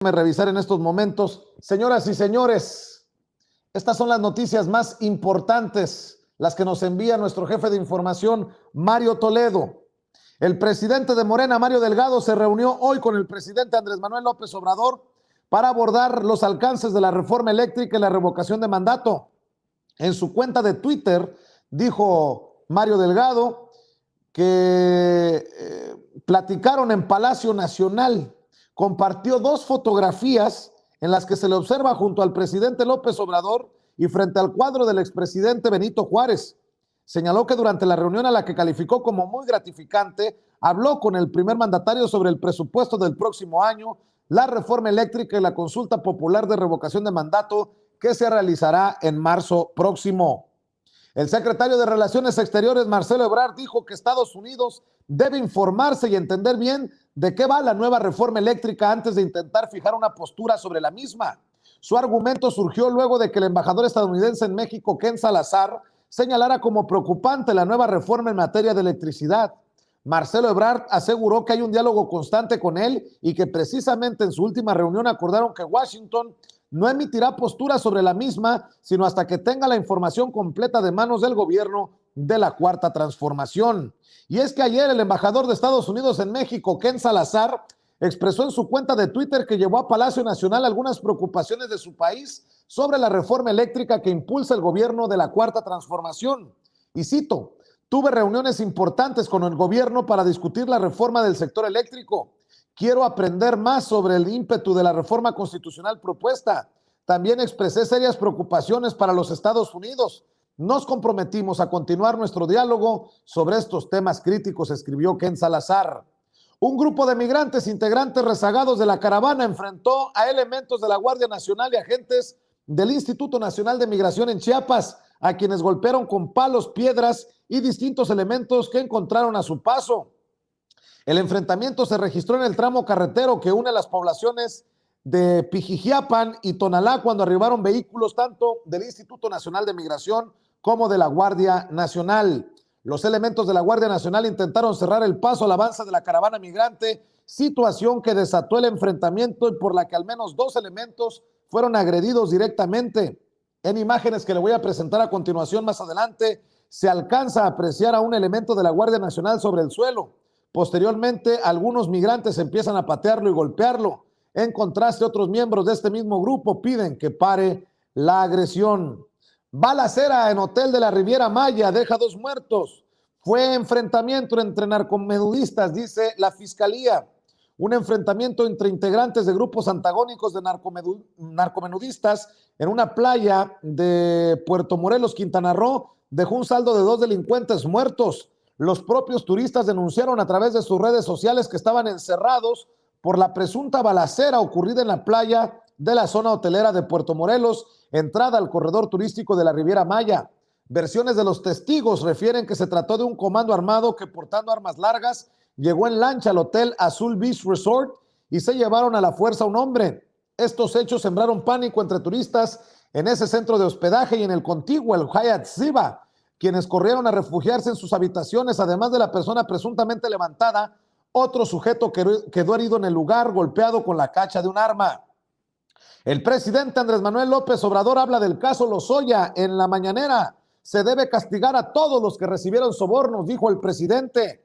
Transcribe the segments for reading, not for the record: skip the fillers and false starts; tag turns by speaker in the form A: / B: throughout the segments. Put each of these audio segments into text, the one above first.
A: Revisar en estos momentos. Señoras y señores, estas son las noticias más importantes, las que nos envía nuestro jefe de información, Mario Toledo. El presidente de Morena, Mario Delgado, se reunió hoy con el presidente Andrés Manuel López Obrador para abordar los alcances de la reforma eléctrica y la revocación de mandato. En su cuenta de Twitter dijo Mario Delgado que platicaron en Palacio Nacional. Compartió dos fotografías en las que se le observa junto al presidente López Obrador y frente al cuadro del expresidente Benito Juárez. Señaló que durante la reunión, a la que calificó como muy gratificante, habló con el primer mandatario sobre el presupuesto del próximo año, la reforma eléctrica y la consulta popular de revocación de mandato que se realizará en marzo próximo. El secretario de Relaciones Exteriores, Marcelo Ebrard, dijo que Estados Unidos debe informarse y entender bien de qué va la nueva reforma eléctrica antes de intentar fijar una postura sobre la misma. Su argumento surgió luego de que el embajador estadounidense en México, Ken Salazar, señalara como preocupante la nueva reforma en materia de electricidad. Marcelo Ebrard aseguró que hay un diálogo constante con él y que precisamente en su última reunión acordaron que Washington no emitirá postura sobre la misma, sino hasta que tenga la información completa de manos del gobierno de la Cuarta Transformación. Y es que ayer el embajador de Estados Unidos en México, Ken Salazar, expresó en su cuenta de Twitter que llevó a Palacio Nacional algunas preocupaciones de su país sobre la reforma eléctrica que impulsa el gobierno de la Cuarta Transformación. Y cito: tuve reuniones importantes con el gobierno para discutir la reforma del sector eléctrico. Quiero aprender más sobre el ímpetu de la reforma constitucional propuesta. También expresé serias preocupaciones para los Estados Unidos. Nos comprometimos a continuar nuestro diálogo sobre estos temas críticos, escribió Ken Salazar. Un grupo de migrantes integrantes rezagados de la caravana enfrentó a elementos de la Guardia Nacional y agentes del Instituto Nacional de Migración en Chiapas, a quienes golpearon con palos, piedras y distintos elementos que encontraron a su paso. El enfrentamiento se registró en el tramo carretero que une las poblaciones de Pijijiapan y Tonalá cuando arribaron vehículos tanto del Instituto Nacional de Migración como de la Guardia Nacional. Los elementos de la Guardia Nacional intentaron cerrar el paso al avance de la caravana migrante, situación que desató el enfrentamiento y por la que al menos dos elementos fueron agredidos directamente. En imágenes que le voy a presentar a continuación más adelante, se alcanza a apreciar a un elemento de la Guardia Nacional sobre el suelo. Posteriormente, algunos migrantes empiezan a patearlo y golpearlo. En contraste, otros miembros de este mismo grupo piden que pare la agresión. Balacera en hotel de la Riviera Maya, deja 2 muertos. Fue enfrentamiento entre narcomenudistas, dice la fiscalía. Un enfrentamiento entre integrantes de grupos antagónicos de narcomenudistas en una playa de Puerto Morelos, Quintana Roo, dejó un saldo de 2 delincuentes muertos. Los propios turistas denunciaron a través de sus redes sociales que estaban encerrados por la presunta balacera ocurrida en la playa de la zona hotelera de Puerto Morelos, entrada al corredor turístico de la Riviera Maya. Versiones de los testigos refieren que se trató de un comando armado que, portando armas largas, llegó en lancha al hotel Azul Beach Resort y se llevaron a la fuerza a un hombre. Estos hechos sembraron pánico entre turistas en ese centro de hospedaje y en el contiguo, el Hyatt Ziva, quienes corrieron a refugiarse en sus habitaciones. Además de la persona presuntamente levantada, otro sujeto quedó herido en el lugar, golpeado con la cacha de un arma. El presidente Andrés Manuel López Obrador habla del caso Lozoya en la mañanera. Se debe castigar a todos los que recibieron sobornos, dijo el presidente.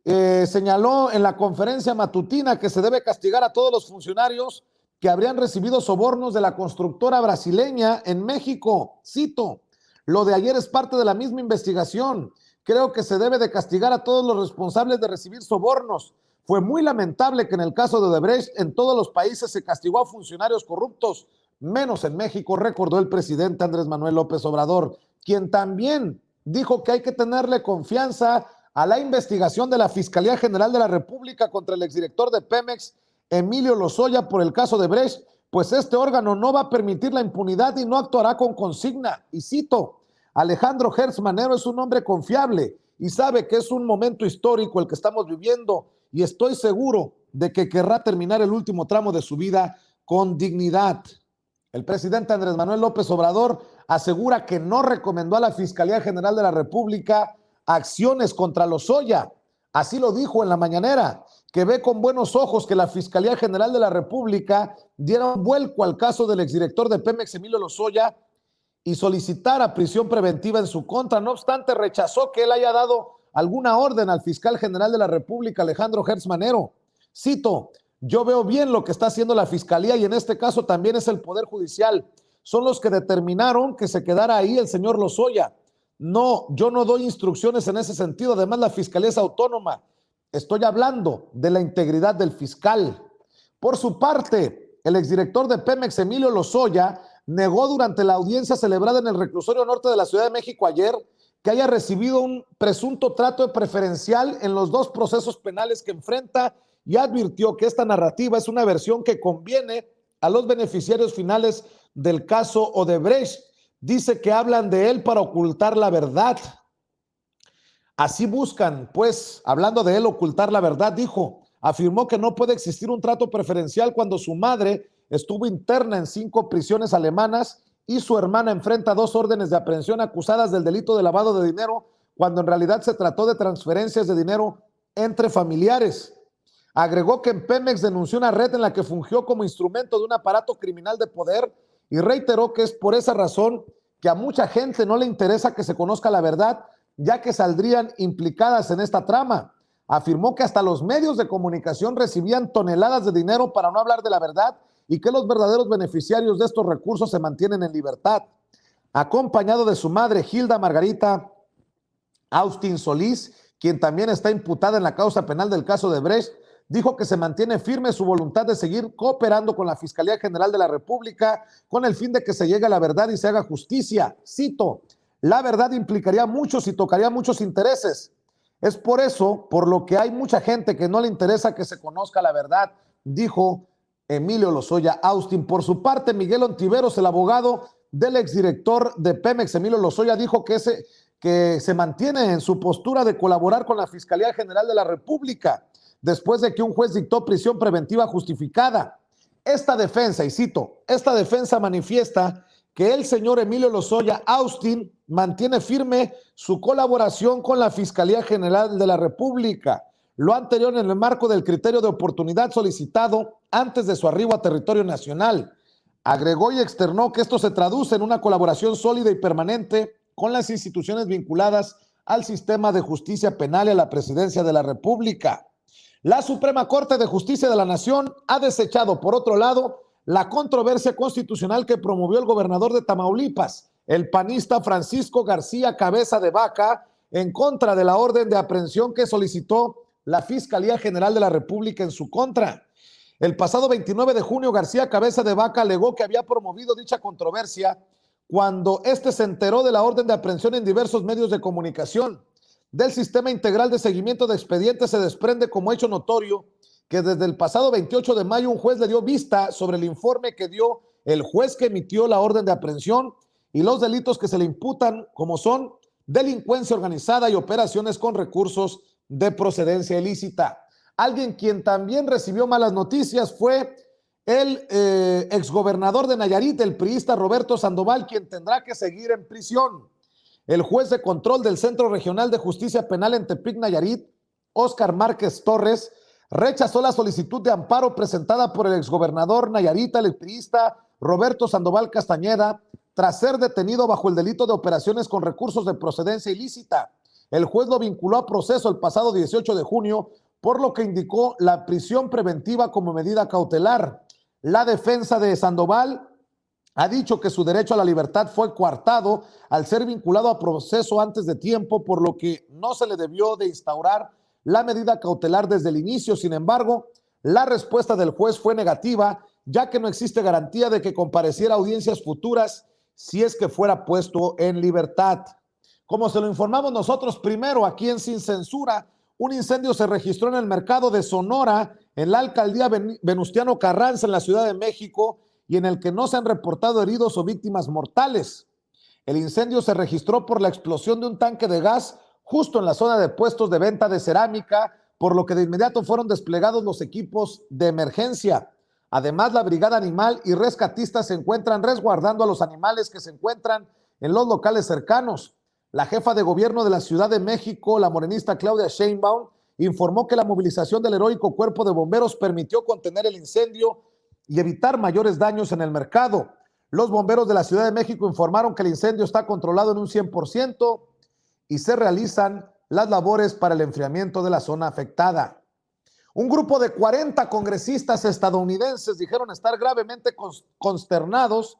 A: Señaló en la conferencia matutina que se debe castigar a todos los funcionarios que habrían recibido sobornos de la constructora brasileña en México. Cito: lo de ayer es parte de la misma investigación. Creo que se debe de castigar a todos los responsables de recibir sobornos. Fue muy lamentable que en el caso de Odebrecht en todos los países se castigó a funcionarios corruptos, menos en México, recordó el presidente Andrés Manuel López Obrador, quien también dijo que hay que tenerle confianza a la investigación de la Fiscalía General de la República contra el exdirector de Pemex, Emilio Lozoya, por el caso de Odebrecht, pues este órgano no va a permitir la impunidad y no actuará con consigna. Y cito: Alejandro Gertz Manero es un hombre confiable y sabe que es un momento histórico el que estamos viviendo y estoy seguro de que querrá terminar el último tramo de su vida con dignidad. El presidente Andrés Manuel López Obrador asegura que no recomendó a la Fiscalía General de la República acciones contra Lozoya. Así lo dijo en la mañanera, que ve con buenos ojos que la Fiscalía General de la República diera un vuelco al caso del exdirector de Pemex, Emilio Lozoya, y solicitara prisión preventiva en su contra. No obstante, rechazó que él haya dado alguna orden al fiscal general de la República, Alejandro Gertz Manero. Cito: yo veo bien lo que está haciendo la Fiscalía y en este caso también es el Poder Judicial. Son los que determinaron que se quedara ahí el señor Lozoya. No, yo no doy instrucciones en ese sentido. Además, la Fiscalía es autónoma. Estoy hablando de la integridad del fiscal. Por su parte, el exdirector de Pemex, Emilio Lozoya, negó durante la audiencia celebrada en el reclusorio norte de la Ciudad de México ayer que haya recibido un presunto trato preferencial en los dos procesos penales que enfrenta y advirtió que esta narrativa es una versión que conviene a los beneficiarios finales del caso Odebrecht. Dice que hablan de él para ocultar la verdad. Así buscan, pues, hablando de él, ocultar la verdad, dijo. Afirmó que no puede existir un trato preferencial cuando su madre estuvo interna en 5 prisiones alemanas y su hermana enfrenta 2 órdenes de aprehensión acusadas del delito de lavado de dinero, cuando en realidad se trató de transferencias de dinero entre familiares. Agregó que en Pemex denunció una red en la que fungió como instrumento de un aparato criminal de poder y reiteró que es por esa razón que a mucha gente no le interesa que se conozca la verdad, ya que saldrían implicadas en esta trama. Afirmó que hasta los medios de comunicación recibían toneladas de dinero para no hablar de la verdad y que los verdaderos beneficiarios de estos recursos se mantienen en libertad. Acompañado de su madre, Hilda Margarita Austin Solís, quien también está imputada en la causa penal del caso de Brecht, dijo que se mantiene firme su voluntad de seguir cooperando con la Fiscalía General de la República con el fin de que se llegue a la verdad y se haga justicia. Cito: la verdad implicaría muchos y tocaría muchos intereses. Es por eso, por lo que hay mucha gente que no le interesa que se conozca la verdad, dijo Emilio Lozoya Austin. Por su parte, Miguel Ontiveros, el abogado del exdirector de Pemex, Emilio Lozoya, dijo que se mantiene en su postura de colaborar con la Fiscalía General de la República, después de que un juez dictó prisión preventiva justificada. Esta defensa, y cito, esta defensa manifiesta que el señor Emilio Lozoya Austin mantiene firme su colaboración con la Fiscalía General de la República, lo anterior en el marco del criterio de oportunidad solicitado antes de su arribo a territorio nacional. Agregó y externó que esto se traduce en una colaboración sólida y permanente con las instituciones vinculadas al sistema de justicia penal y a la presidencia de la República. La Suprema Corte de Justicia de la Nación ha desechado, por otro lado, la controversia constitucional que promovió el gobernador de Tamaulipas, el panista Francisco García Cabeza de Vaca, en contra de la orden de aprehensión que solicitó la Fiscalía General de la República en su contra. El pasado 29 de junio, García Cabeza de Vaca alegó que había promovido dicha controversia cuando éste se enteró de la orden de aprehensión en diversos medios de comunicación. Del sistema integral de seguimiento de expedientes se desprende como hecho notorio que desde el pasado 28 de mayo un juez le dio vista sobre el informe que dio el juez que emitió la orden de aprehensión y los delitos que se le imputan, como son delincuencia organizada y operaciones con recursos de procedencia ilícita. Alguien quien también recibió malas noticias fue el exgobernador de Nayarit, el priista Roberto Sandoval, quien tendrá que seguir en prisión. El juez de control del Centro Regional de Justicia Penal en Tepic, Nayarit, Óscar Márquez Torres, rechazó la solicitud de amparo presentada por el exgobernador nayarita, el priista Roberto Sandoval Castañeda, tras ser detenido bajo el delito de operaciones con recursos de procedencia ilícita. El juez lo vinculó a proceso el pasado 18 de junio, por lo que indicó la prisión preventiva como medida cautelar. La defensa de Sandoval ha dicho que su derecho a la libertad fue coartado al ser vinculado a proceso antes de tiempo, por lo que no se le debió de instaurar la medida cautelar desde el inicio. Sin embargo, la respuesta del juez fue negativa, ya que no existe garantía de que compareciera a audiencias futuras si es que fuera puesto en libertad. Como se lo informamos nosotros primero aquí en Sin Censura, un incendio se registró en el mercado de Sonora, en la alcaldía Venustiano Carranza, en la Ciudad de México, y en el que no se han reportado heridos o víctimas mortales. El incendio se registró por la explosión de un tanque de gas justo en la zona de puestos de venta de cerámica, por lo que de inmediato fueron desplegados los equipos de emergencia. Además, la brigada animal y rescatistas se encuentran resguardando a los animales que se encuentran en los locales cercanos. La jefa de gobierno de la Ciudad de México, la morenista Claudia Sheinbaum, informó que la movilización del heroico cuerpo de bomberos permitió contener el incendio y evitar mayores daños en el mercado. Los bomberos de la Ciudad de México informaron que el incendio está controlado en un 100% y se realizan las labores para el enfriamiento de la zona afectada. Un grupo de 40 congresistas estadounidenses dijeron estar gravemente consternados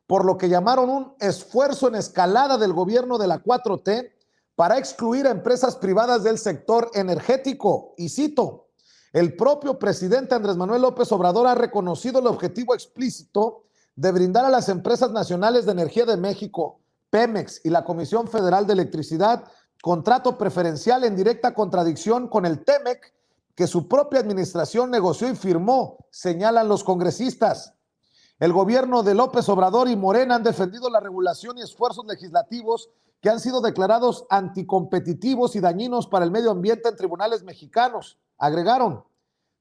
A: por lo que llamaron un esfuerzo en escalada del gobierno de la 4T para excluir a empresas privadas del sector energético. Y cito, el propio presidente Andrés Manuel López Obrador ha reconocido el objetivo explícito de brindar a las empresas nacionales de energía de México, Pemex y la Comisión Federal de Electricidad, contrato preferencial en directa contradicción con el TEMEC que su propia administración negoció y firmó, señalan los congresistas. El gobierno de López Obrador y Morena han defendido la regulación y esfuerzos legislativos que han sido declarados anticompetitivos y dañinos para el medio ambiente en tribunales mexicanos. Agregaron,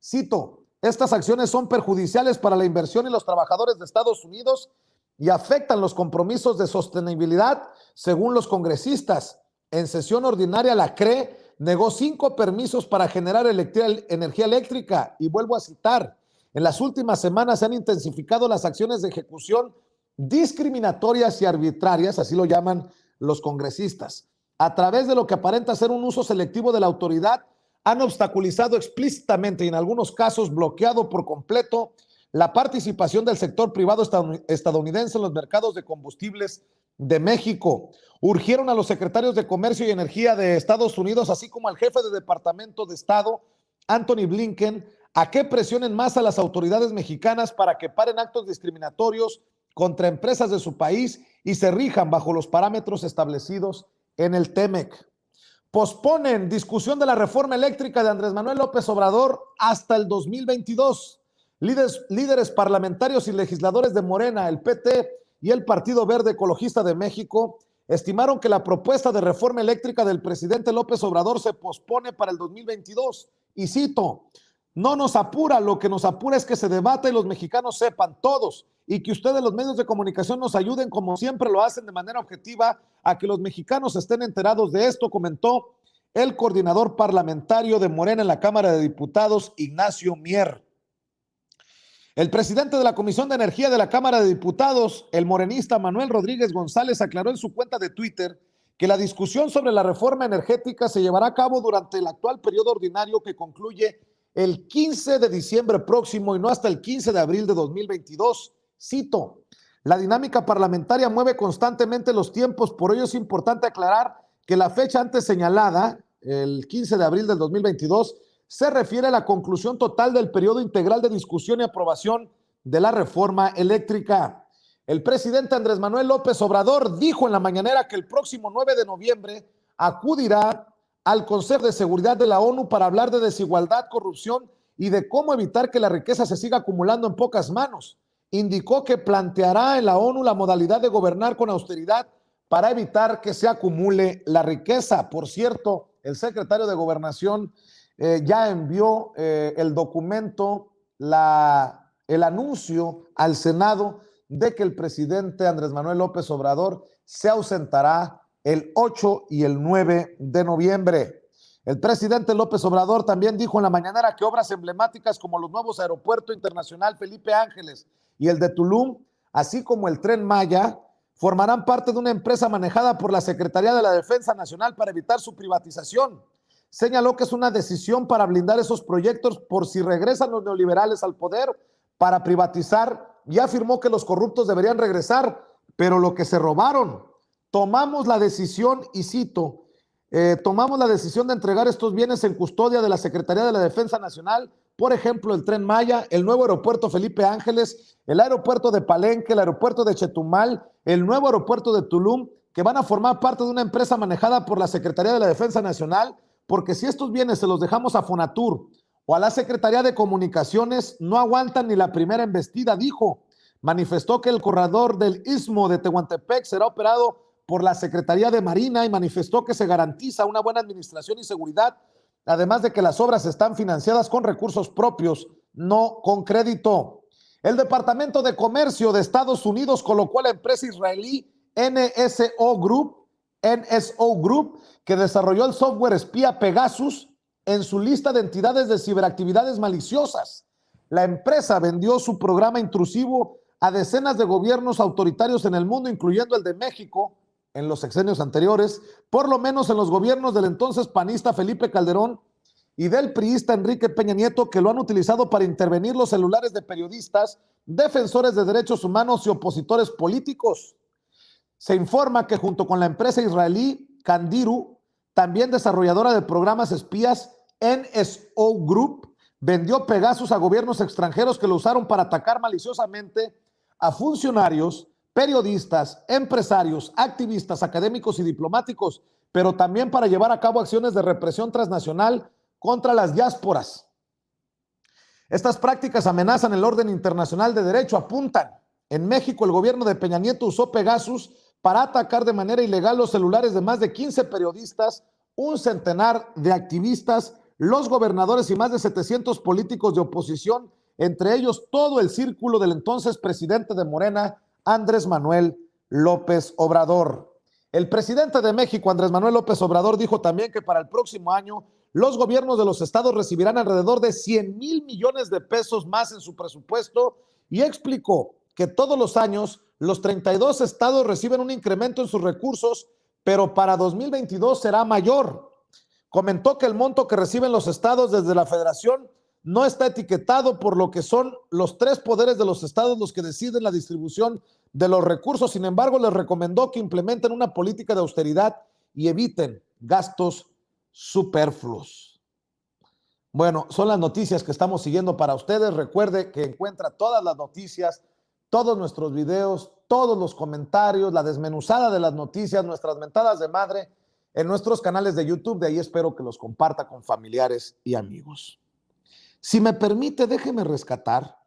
A: cito, estas acciones son perjudiciales para la inversión y los trabajadores de Estados Unidos y afectan los compromisos de sostenibilidad, según los congresistas. En sesión ordinaria, la CRE negó 5 permisos para generar energía eléctrica. Y vuelvo a citar, en las últimas semanas se han intensificado las acciones de ejecución discriminatorias y arbitrarias, así lo llaman los congresistas, a través de lo que aparenta ser un uso selectivo de la autoridad, han obstaculizado explícitamente y en algunos casos bloqueado por completo la participación del sector privado estadounidense en los mercados de combustibles de México. Urgieron a los secretarios de Comercio y Energía de Estados Unidos, así como al jefe de Departamento de Estado, Anthony Blinken, a que presionen más a las autoridades mexicanas para que paren actos discriminatorios contra empresas de su país y se rijan bajo los parámetros establecidos en el TEMEC. Posponen discusión de la reforma eléctrica de Andrés Manuel López Obrador hasta el 2022. Líderes parlamentarios y legisladores de Morena, el PT y el Partido Verde Ecologista de México estimaron que la propuesta de reforma eléctrica del presidente López Obrador se pospone para el 2022. Y cito, no nos apura, lo que nos apura es que se debata y los mexicanos sepan todos y que ustedes los medios de comunicación nos ayuden como siempre lo hacen de manera objetiva a que los mexicanos estén enterados de esto, comentó el coordinador parlamentario de Morena en la Cámara de Diputados, Ignacio Mier. El presidente de la Comisión de Energía de la Cámara de Diputados, el morenista Manuel Rodríguez González, aclaró en su cuenta de Twitter que la discusión sobre la reforma energética se llevará a cabo durante el actual periodo ordinario que concluye el 15 de diciembre próximo y no hasta el 15 de abril de 2022. Cito, la dinámica parlamentaria mueve constantemente los tiempos, por ello es importante aclarar que la fecha antes señalada, el 15 de abril del 2022, se refiere a la conclusión total del periodo integral de discusión y aprobación de la reforma eléctrica. El presidente Andrés Manuel López Obrador dijo en la mañanera que el próximo 9 de noviembre acudirá al Consejo de Seguridad de la ONU para hablar de desigualdad, corrupción y de cómo evitar que la riqueza se siga acumulando en pocas manos. Indicó que planteará en la ONU la modalidad de gobernar con austeridad para evitar que se acumule la riqueza. Por cierto, el secretario de Gobernación ya envió el documento, el anuncio al Senado de que el presidente Andrés Manuel López Obrador se ausentará el 8 y el 9 de noviembre. El presidente López Obrador también dijo en la mañanera que obras emblemáticas como los nuevos Aeropuerto Internacional Felipe Ángeles y el de Tulum, así como el Tren Maya, formarán parte de una empresa manejada por la Secretaría de la Defensa Nacional para evitar su privatización. Señaló que es una decisión para blindar esos proyectos por si regresan los neoliberales al poder para privatizar y afirmó que los corruptos deberían regresar, pero lo que se robaron. Tomamos la decisión, y cito, tomamos la decisión de entregar estos bienes en custodia de la Secretaría de la Defensa Nacional, por ejemplo, el Tren Maya, el nuevo aeropuerto Felipe Ángeles, el aeropuerto de Palenque, el aeropuerto de Chetumal, el nuevo aeropuerto de Tulum, que van a formar parte de una empresa manejada por la Secretaría de la Defensa Nacional, porque si estos bienes se los dejamos a Fonatur o a la Secretaría de Comunicaciones, no aguantan ni la primera embestida, dijo. Manifestó que el corredor del Istmo de Tehuantepec será operado por la Secretaría de Marina y manifestó que se garantiza una buena administración y seguridad, además de que las obras están financiadas con recursos propios, no con crédito. El Departamento de Comercio de Estados Unidos colocó a la empresa israelí NSO Group, que desarrolló el software espía Pegasus, en su lista de entidades de ciberactividades maliciosas. La empresa vendió su programa intrusivo a decenas de gobiernos autoritarios en el mundo, incluyendo el de México, en los sexenios anteriores, por lo menos en los gobiernos del entonces panista Felipe Calderón y del priista Enrique Peña Nieto, que lo han utilizado para intervenir los celulares de periodistas, defensores de derechos humanos y opositores políticos. Se informa que junto con la empresa israelí Candiru, también desarrolladora de programas espías, NSO Group, vendió Pegasus a gobiernos extranjeros que lo usaron para atacar maliciosamente a funcionarios, periodistas, empresarios, activistas, académicos y diplomáticos, pero también para llevar a cabo acciones de represión transnacional contra las diásporas. Estas prácticas amenazan el orden internacional de derecho, apuntan. En México, el gobierno de Peña Nieto usó Pegasus para atacar de manera ilegal los celulares de más de 15 periodistas, un centenar de activistas, los gobernadores y más de 700 políticos de oposición, entre ellos todo el círculo del entonces presidente de Morena, Andrés Manuel López Obrador. El presidente de México, Andrés Manuel López Obrador, dijo también que para el próximo año los gobiernos de los estados recibirán alrededor de 100,000 millones de pesos más en su presupuesto y explicó que todos los años los 32 estados reciben un incremento en sus recursos, pero para 2022 será mayor. Comentó que el monto que reciben los estados desde la federación no está etiquetado, por lo que son los tres poderes de los estados los que deciden la distribución de los recursos. Sin embargo, les recomendó que implementen una política de austeridad y eviten gastos superfluos. Bueno, son las noticias que estamos siguiendo para ustedes. Recuerde que encuentra todas las noticias, todos nuestros videos, todos los comentarios, la desmenuzada de las noticias, nuestras mentadas de madre en nuestros canales de YouTube. De ahí espero que los comparta con familiares y amigos. Si me permite, déjeme rescatar